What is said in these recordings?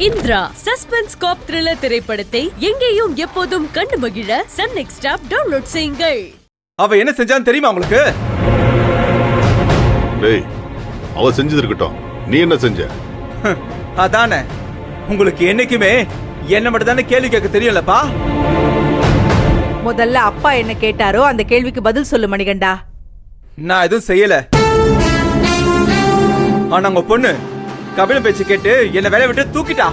Indira suspense காப் thriller திரைப்படத்தை எங்கேயும் எப்போதும் கண்டு மகிழ சன் நெக்ஸ்ட் ஆப் டவுன்லோட் செய்யுங்கள். அவ என்ன செஞ்சான்னு தெரியுமா உங்களுக்கு? டேய், அவ செஞ்சது இருக்கட்டும், நீ என்ன செஞ்ச? அதானே, உங்களுக்கு என்னைக்குமே என்ன மட்டும் தானே கேள்வி கேட்க தெரியும்லப்பா. முதல்ல அப்பா என்ன கேட்டாரோ அந்த கேள்விக்கு பதில் சொல்லு மணிகண்டா. நான் எதுவும் செய்யல. ஆனா உங்க பொண்ணு கபில பேச்சு கேட்டு என்ன வேலைய விட்டு தூக்கிட்டா.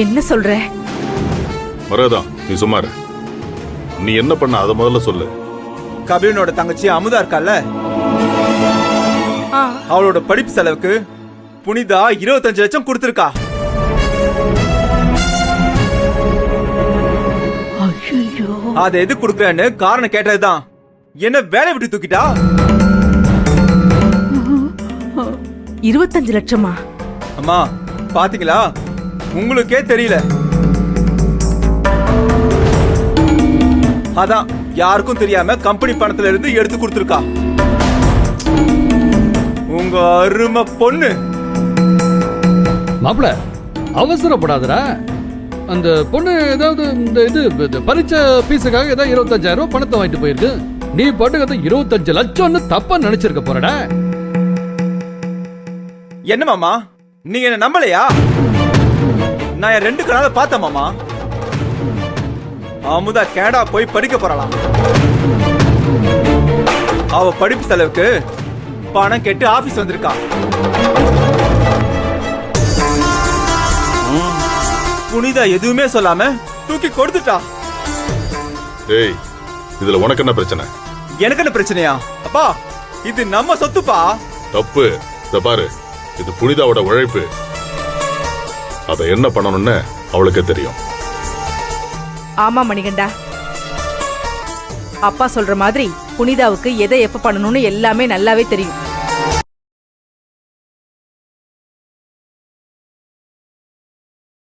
என்ன சொல்ற? மரதா, நீ சும்மா இரு. நீ என்ன பண்ண அத முதல்ல சொல்லு. கபிலனோட தங்கச்சி அமுதா இருக்கால, அவளோட படிப்பு செலவுக்கு புனிதா 25 லட்சம் கொடுத்திருக்கா. அத எது குடுக்கறேன்னு காரணம் கேட்டதுதான் என்ன வேலை விட்டு தூக்கிட்டா. 25 லட்சமா? அம்மா பாத்தீங்களா, உங்களுக்கே தெரியல. அதான் யாருக்கும் தெரியாம கம்பெனி பணத்துல இருந்து எடுத்து கொடுத்திருக்கா. உங்க அருமை பொண்ணு. மாப்பிள, அவசரப்படாதடா. அந்த பொண்ணு ஏதாவது இந்த பரீட்சை பீஸுக்காக ஏதாவது 25,000 ரூபாய் பணத்தை வாங்கிட்டு போயிருக்கு. நீ பாட்டுக்கு 25 லட்சம்னு தப்பா நினைச்சிருக்க போறடா. என்ன மாமா, நீங்க என்ன நம்பலையா? நான் என் 2 கணால பார்த்தேன் மாமா. அமுதா கனடா போய் படிக்க போறலாம். அவ படிப்பு செலவுக்கு பணம் கேட்டு ஆபீஸ் வந்திருக்கா. புனிதா எதுவுமே சொல்லாம தூக்கி கொடுத்துட்டா. டேய், இதுல உனக்கு என்ன பிரச்சனை? எனக்கு என்ன பிரச்சனையா? அப்பா, இது நம்ம சொத்துப்பா. தப்பு. இத பாரு, இது புனிதாவோட உழைப்பு. அத என்ன பண்ணணும்னு அவளுக்கு தெரியும். ஆமா மணிகண்டா, அப்பா சொல்ற மாதிரி புனிதாவுக்கு எதை எப்ப பண்ணணும்னு எல்லாமே நல்லாவே தெரியும்.